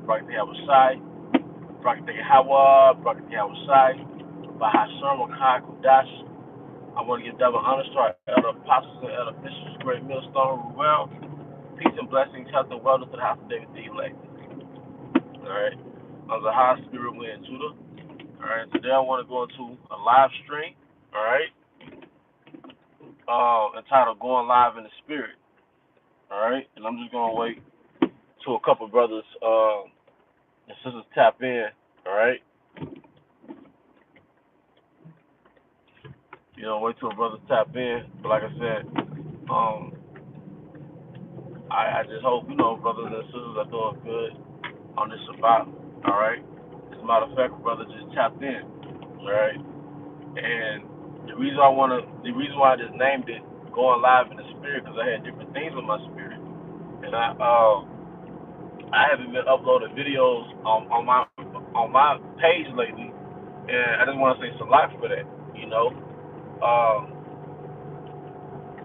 Barakatah Yahushai, Barakatah Hawa, Barakatah Yahushai, Bahasham Wakai Kudash. I want to give double honors to our elder apostles and elder bishops, great millstone, Ruel. Peace and blessings, health and wellness to the house of David the elect. Alright. I'm the high spirit wind Judah. Alright, today I want to go into a live stream, alright, entitled Going Live in the Spirit. Alright, and I'm just going to wait till a couple brothers and sisters tap in, alright. Wait till brothers tap in. But like I said, I just hope, brothers and sisters are doing good on this Shabbat, alright. As a matter of fact, brother just tapped in, alright. And the reason why I just named it Going Live in the Spirit, because I had different things with my spirit. And I haven't been uploading videos on my page lately, and I just want to say it's a lot for that,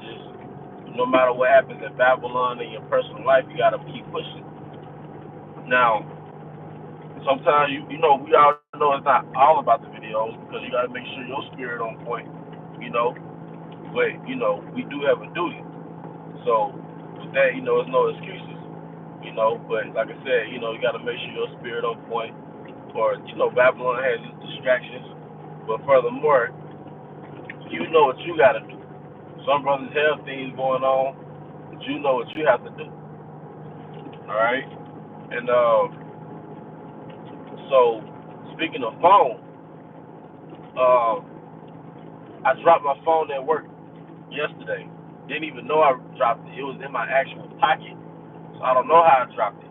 Just no matter what happens in Babylon in your personal life, you gotta keep pushing. Now, sometimes we all know it's not all about the videos because you gotta make sure your spirit on point, But we do have a duty. So with that, there's no excuses, But like I said, you gotta make sure your spirit on point, or Babylon has its distractions. But furthermore, you know what you gotta do. Some brothers have things going on, but you know what you have to do. All right, and so speaking of phone, I dropped my phone at work yesterday. Didn't even know I dropped it. It was in my actual pocket, so I don't know how I dropped it.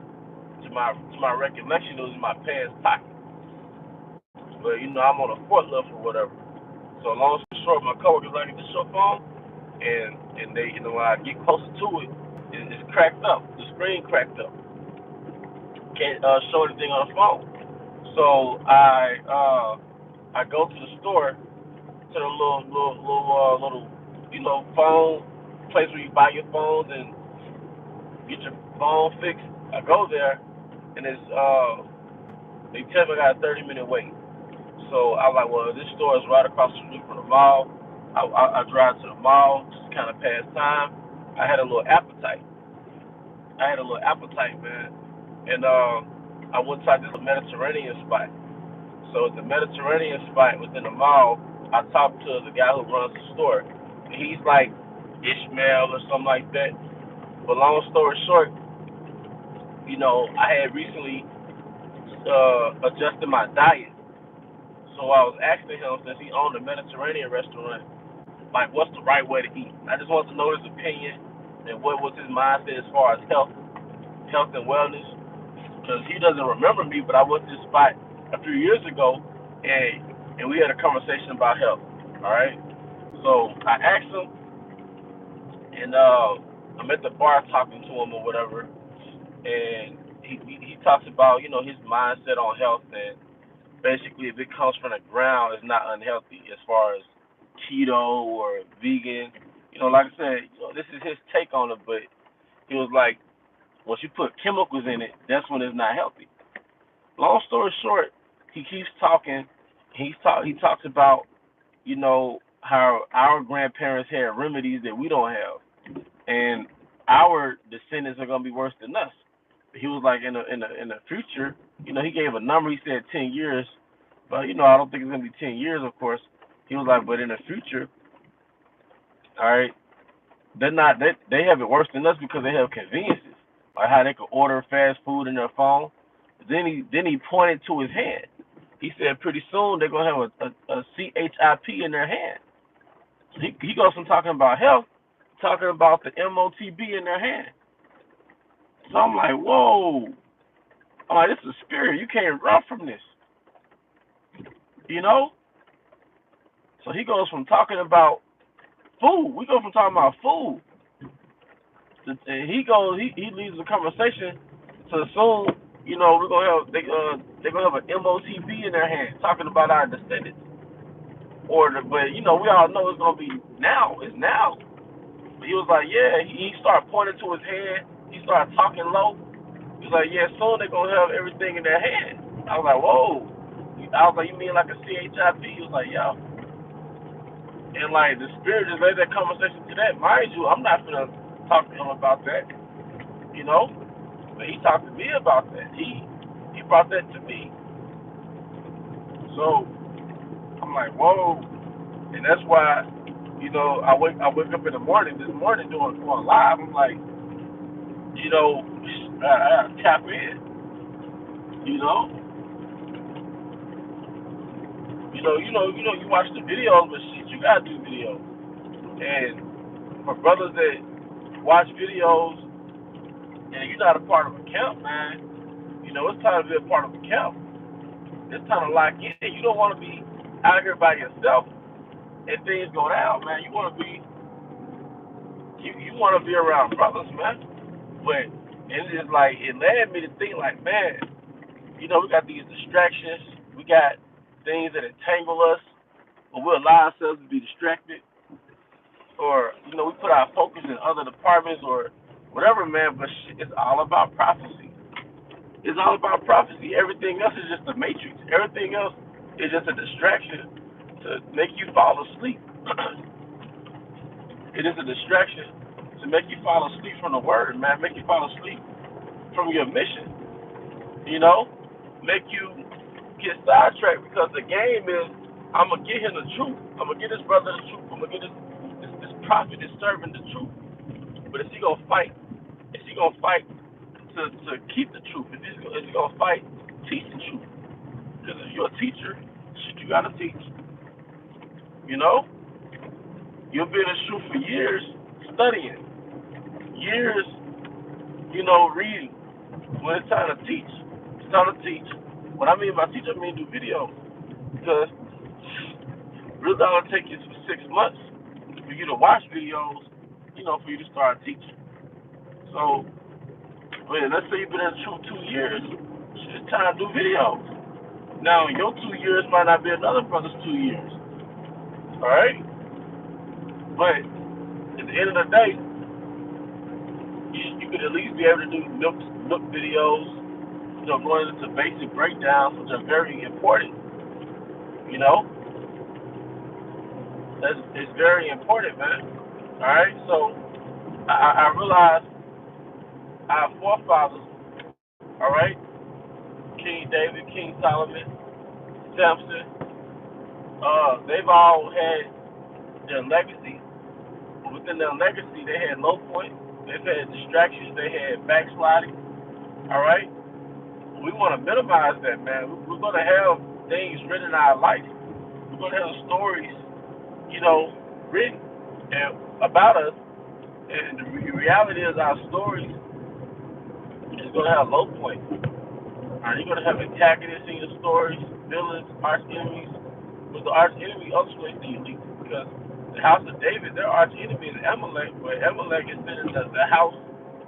To my recollection, it was in my pants pocket. But I'm on a forklift or whatever. So long story short, my coworker's like, "Is this your phone?" And they, when I get closer to it, it's cracked up. The screen cracked up. Can't show anything on the phone. So I go to the store, to the little phone place where you buy your phones and get your phone fixed. I go there, and they tell me I got a 30-minute wait. So I was like, well, this store is right across the street from the mall. I drive to the mall, just kind of pass time. I had a little appetite. Man. And I went to this Mediterranean spot. So at the Mediterranean spot within the mall, I talked to the guy who runs the store. He's like Ishmael or something like that. But long story short, I had recently adjusted my diet. So I was asking him, since he owned a Mediterranean restaurant, like, what's the right way to eat? I just want to know his opinion and what was his mindset as far as health and wellness. Because he doesn't remember me, but I went to this spot a few years ago, and we had a conversation about health. All right. So I asked him, and I'm at the bar talking to him or whatever, and he talks about his mindset on health, and basically if it comes from the ground, it's not unhealthy as far as keto or vegan. Like I said, this is his take on it, but he was like, once you put chemicals in it, that's when it's not healthy. Long story short, he keeps talking. He talks about how our grandparents had remedies that we don't have, and our descendants are gonna be worse than us. He was like, in the future, he gave a number. He said 10 years, but I don't think it's gonna be 10 years, of course. He was like, but in the future, all right, they have it worse than us because they have conveniences, like how they can order fast food in their phone. Then he pointed to his hand. He said pretty soon they're gonna have a CHIP in their hand. So he goes from talking about health, talking about the MOTB in their hand. So I'm like, whoa. I'm like, this is a spirit. You can't run from this. So he goes from talking about food. We go from talking about food. And he leaves the conversation to soon, we're gonna have they're gonna have an MOTB in their hand talking about our descendants. But we all know it's gonna be now. It's now. But he was like, yeah. He started pointing to his hand. He started talking low, He's like, yeah, soon they're gonna have everything in their hand. I was like, whoa. I was like, you mean like a CHIP? He was like, yeah. And like the spirit just led that conversation to that. Mind you, I'm not gonna talk to him about that, you know. But he talked to me about that. He brought that to me. So I'm like, whoa. And that's why, I wake up in the morning. This morning going live. I'm like, tap in. You know, you watch the videos, but shit, you gotta do videos. And for brothers that watch videos and you're not a part of a camp, man, it's time to be a part of a camp. It's time to lock in. You don't want to be out here by yourself and things go down, man. You want to be around brothers, man. But it's just like it led me to think like, man, we got these distractions, we got things that entangle us, or we allow ourselves to be distracted, or we put our focus in other departments or whatever, man. But it's all about prophecy. It's all about prophecy. Everything else is just a matrix. Everything else is just a distraction to make you fall asleep. It is a distraction to make you fall asleep from the word, man. Make you fall asleep from your mission. Make you get sidetracked because the game is I'm gonna get him the truth. I'm gonna get this brother the truth. I'm gonna get this prophet is serving the truth. But is he gonna fight? Is he gonna fight to keep the truth? Is he gonna fight teach the truth? Because if you're a teacher, shit, you gotta teach. You know, you've been in the truth for years, studying, years, reading. When it's time to teach, it's time to teach. What I mean by teach, I mean do videos. Because really gonna take you 6 months for you to watch videos, for you to start teaching. So, let's say you've been in the truth 2 years, it's time to do videos. Now, your 2 years might not be another brother's 2 years. Alright? But at the end of the day, you could at least be able to do look videos, going into basic breakdowns, which are very important. It's very important, man. Alright? So, I realized our forefathers, alright? King David, King Solomon, Samson, they've all had their legacy. Within their legacy, they had low points, they've had distractions, they had backsliding. All right, we want to minimize that, man. We're going to have things written in our life. We're going to have stories, written and about us. And the reality is, our stories is going to have low points. You're going to have antagonists in your stories, villains, arch enemies. But the arch enemy ultimately is the elite. Because the house of David, their arch enemy is Amalek, but Amalek is in the house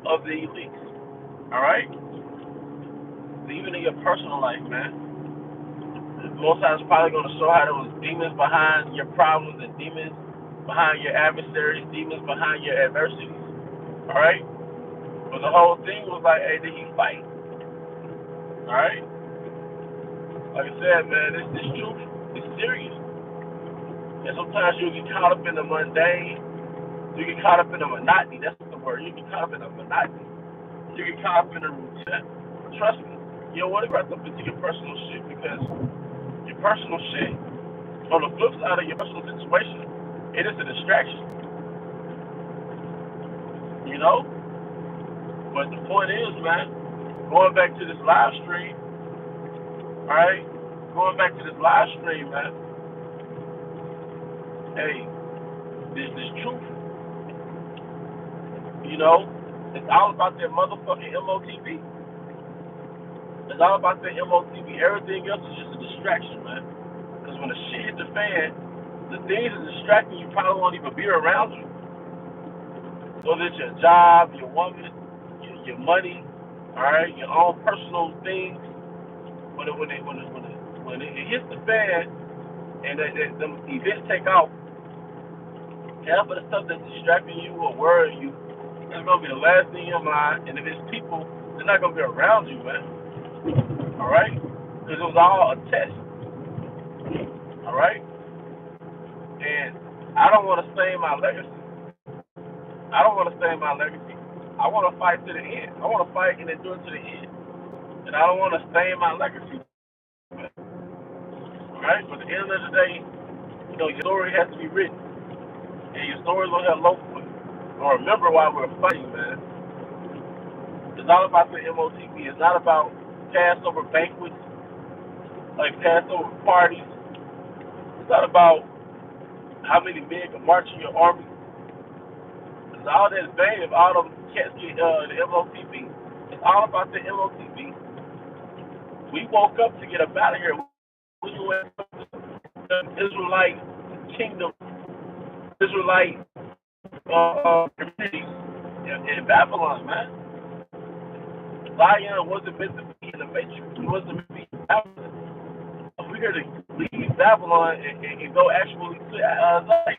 of the elites. Alright? Even in your personal life, man. Most times probably going to show how there was demons behind your problems and demons behind your adversaries, demons behind your adversities. Alright? But the whole thing was like, hey, did he fight? Alright? Like I said, man, this truth is serious. And sometimes you get caught up in the mundane. You get caught up in the monotony. That's the word. You get caught up in the monotony. You get caught up in the routine. Trust me, you don't want to wrap up into your personal shit because your personal shit, on the flip side of your personal situation, it is a distraction. You know? But the point is, man, going back to this live stream, alright? Going back to this live stream, man. Hey, this truth, it's all about that motherfucking MOTV. It's all about that MOTV. Everything else is just a distraction, man. Because when the shit hit the fan, the things that distract you probably won't even be around you. Whether it's your job, your woman, your money, all right, your own personal things. When it hits the fan and them events take off, half of the stuff that's distracting you or worrying you, it's gonna be the last thing in your mind. And if it's people They're not gonna be around you, man. All right, because it was all a test. All right, and I don't want to stain my legacy. I don't want to stain my legacy. I want to fight to the end. I want to fight and endure to the end, and I don't want to stain my legacy. All right, but at the end of the day, your story has to be written, and your story is gonna have local. Or remember why we're fighting, man. It's all about the MOTV. It's not about Passover banquets, like Passover parties. It's not about how many men can march in your army. It's all that vain if all them cats get the MOTV. It's all about the MOTV. We woke up to get up out of here. We went to the Israelite kingdom, Israelite communities in Babylon, man. Zion wasn't meant to be in the matrix. It wasn't meant to be in Babylon. We're here to leave Babylon and go actually to Zion.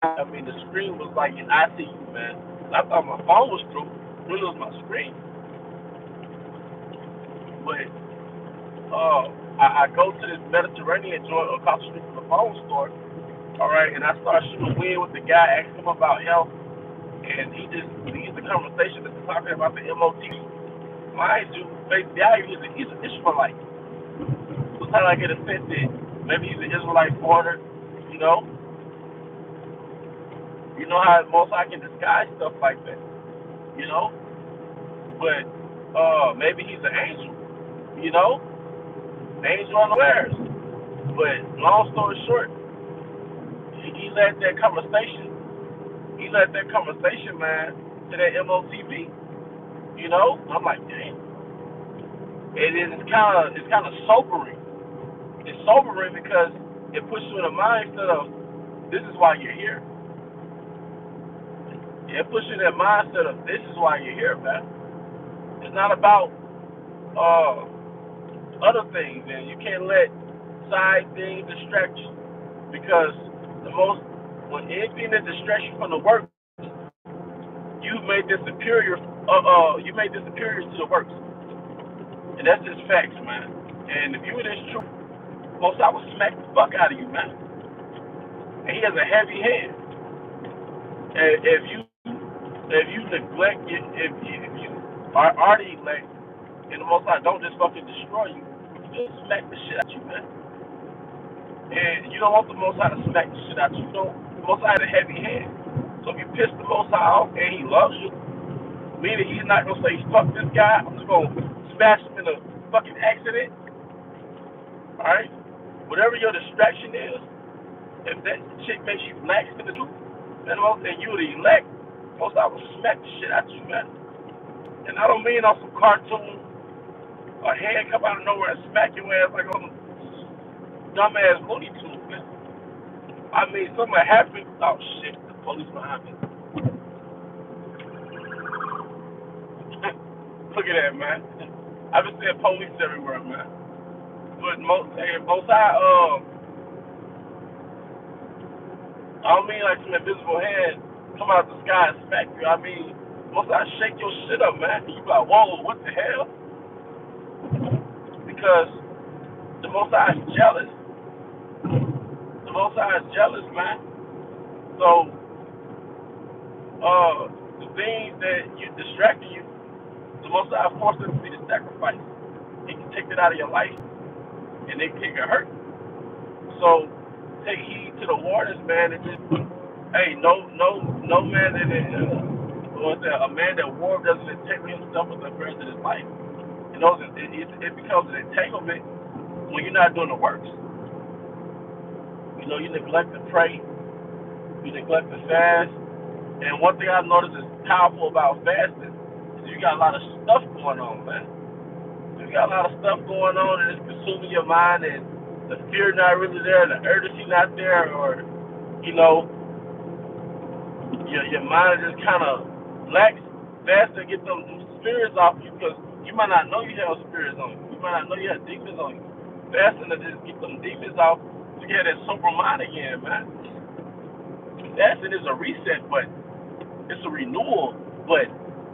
I mean, the screen was like an ICU, man. I thought my phone was through. Really was my screen. But I go to this Mediterranean joint across the street from the phone store. All right, and I start shooting wind with the guy, asking him about health, and he just leads the conversation that's talking about the MOT. Mind you, face value, he's an Israelite. Sometimes I get a sense that maybe he's an Israelite foreigner, you know. You know how most I can disguise stuff like that, you know. But maybe he's an angel, you know, angel unawares. But long story short, he led that conversation. He led that conversation, man, to that MOTV. You know, I'm like, damn. And then it's kind of sobering. It's sobering because it puts you in a mindset of this is why you're here. It puts you in that mindset of this is why you're here, man. It's not about other things, and you can't let side things distract you because when anything that distracts you from the work, you made this superior. You made this superior to the works, and that's just facts, man. And if you were this true, most I would smack the fuck out of you, man. And he has a heavy hand. And if you neglect it, if you are already elect, and the Most High don't just fucking destroy you, just smack the shit out you, man. And you don't want the Most High to smack the shit out you. The Most High has a heavy hand. So if you piss the Most High off and he loves you, meaning he's not gonna say fuck this guy, I'm just gonna smash him in a fucking accident. Alright? Whatever your distraction is, if that shit makes you lax to the truth, and you the elect, Most High will smack the shit out you, man. And I don't mean on some cartoon, a hand come out of nowhere and smack your ass like on dumbass Looney Tunes, man. I mean, something happened. Oh shit, the police behind me. Look at that, man. I've been seeing police everywhere, man. But most high, I don't mean like some invisible hand come out of the sky and smack you. I mean, most high shake your shit up, man. You be like, whoa, what the hell? Because the Most High is jealous. The Most High is jealous, man. So, the things that you distracted you, the Most High forced them to be the sacrifice. He can take it out of your life, and it can hurt. So, take heed to the waters, man, and just, hey, no man that a man that war doesn't entangle himself with the affairs of his life. You know, it becomes an entanglement when you're not doing the works. You know, you neglect to pray, you neglect to fast. And one thing I've noticed is powerful about fasting is you got a lot of stuff going on, man. You got a lot of stuff going on and it's consuming your mind and the fear not really there, the urgency not there, or, you know, your mind is just kind of lax. Fast to get them spirits off you because you might not know you have spirits on you. You might not know you have demons on you. Fasting to just get them demons off to get that sober mind again, man. Fasting is a reset button. It's a renewal, but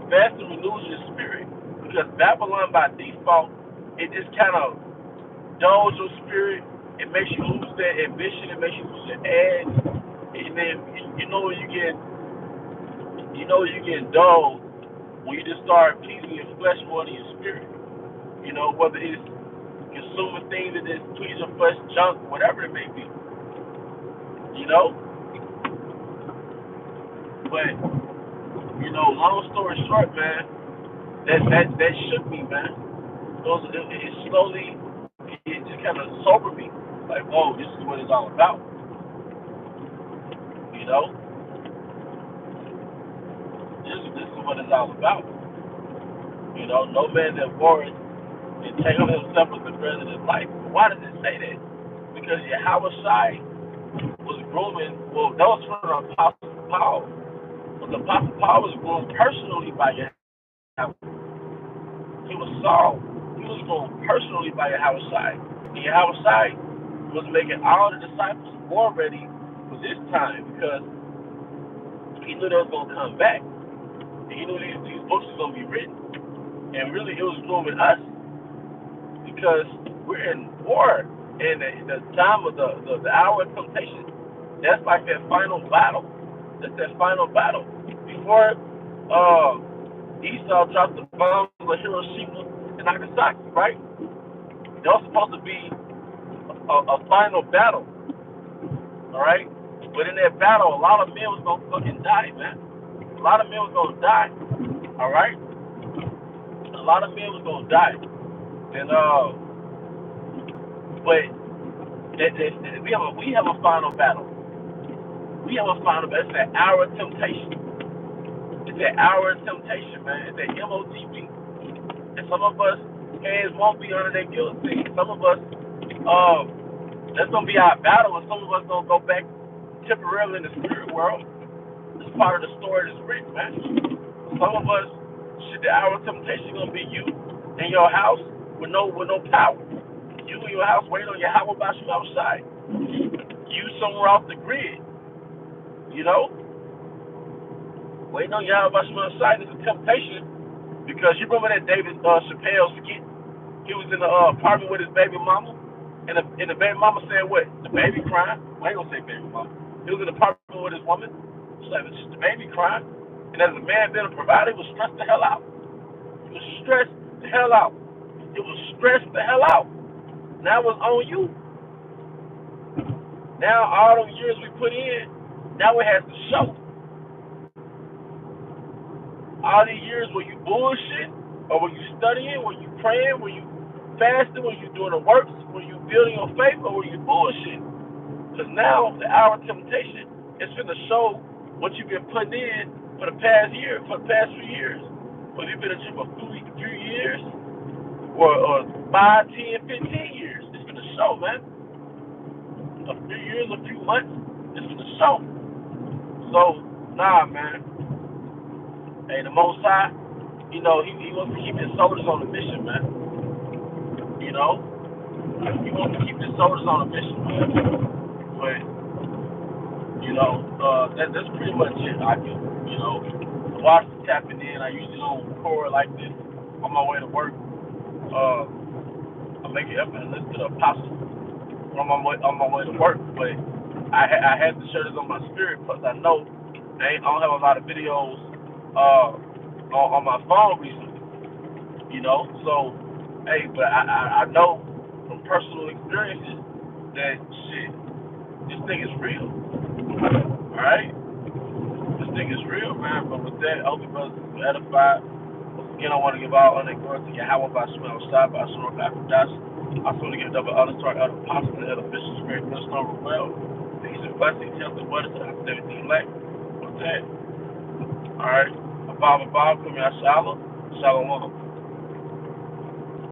fasting renews your spirit. Because Babylon by default, it just kind of dulls your spirit. It makes you lose that ambition. It makes you lose your edge. And then you get dull when you just start pleasing your flesh more than your spirit. Whether it's consuming things that just please your flesh, junk, whatever it may be. You know, but long story short, man, that shook me, man. It slowly, it just kind of sobered me. Like, whoa, this is what it's all about. You know, this is what it's all about. No man that warreth and take on himself as the bread of his life. Why does it say that? Because Yahweh Shai was grooming. Well, that was from the Apostle Paul. But the Apostle Paul was groomed personally by Yahweh. He was Saul. He was groomed personally by Yahweh Shai. And Yahweh Shai was making all the disciples more ready for this time because he knew they was going to come back. And he knew these books were going to be written. And really, it was grooming us because we're in war. And the time of the hour of temptation, that's like that final battle. That's that final battle. Before Esau dropped the bombs on Hiroshima and Nagasaki, right? That was supposed to be a final battle, all right? But in that battle, a lot of men was going to fucking die, man. A lot of men was going to die, all right? A lot of men was going to die. And, but we have a final battle. We have a final battle. It's that hour of temptation. It's that hour of temptation, man. It's that MOTP. And some of us, hands won't be under that guillotine. Some of us, that's going to be our battle, and some of us going to go back temporarily in the spirit world. It's part of the story that's written, man. Some of us, the hour of temptation going to be you in your house with no power. You in your house waiting on your Yahweh Bashim outside. You somewhere off the grid, waiting on Yahweh Bashim outside is a temptation because you remember that David Chappelle skit? He was in the apartment with his baby mama, and the baby mama said what? The baby crying. Well, I ain't gonna say baby mama. He was in the apartment with his woman. She's like, it's just the baby crying. And as a man being a provider, he was stressed the hell out. He was stressed the hell out. It was stressed the hell out. Now it's on you. Now all those years we put in, now it has to show. All these years were you bullshit, or were you studying, were you praying, were you fasting, were you doing the works, were you building your faith, or were you bullshit? Because now the hour of temptation is going to show what you've been putting in for the past year, for the past few years. Whether you've been in for a few years, or 5, 10, 15 years, it's going to show, man. A few years, a few months, it's going to show. So, nah, man. Hey, the Most High, he wants to keep his soldiers on a mission, man. He wants to keep his soldiers on a mission, man. But, that's pretty much it. The watch is tapping in. I usually don't record like this on my way to work. I make an effort to listen to the apostle on my way to work, but I had to share this on my spirit because I know I don't have a lot of videos on my phone recently, So, hey, but I know from personal experiences that shit, this thing is real. All right, this thing is real, man. But with that, I hope you brothers were edified. Once again, I want to give all honor and glory to Yahweh by Shemel Shai by Shemel Papadas. I also want to give double honor to our elder apostle and elder bishops, great minister well. Peace and blessings, health and wealth, and everything like. With that, all right. Bob, come here, Shalom. Shalom.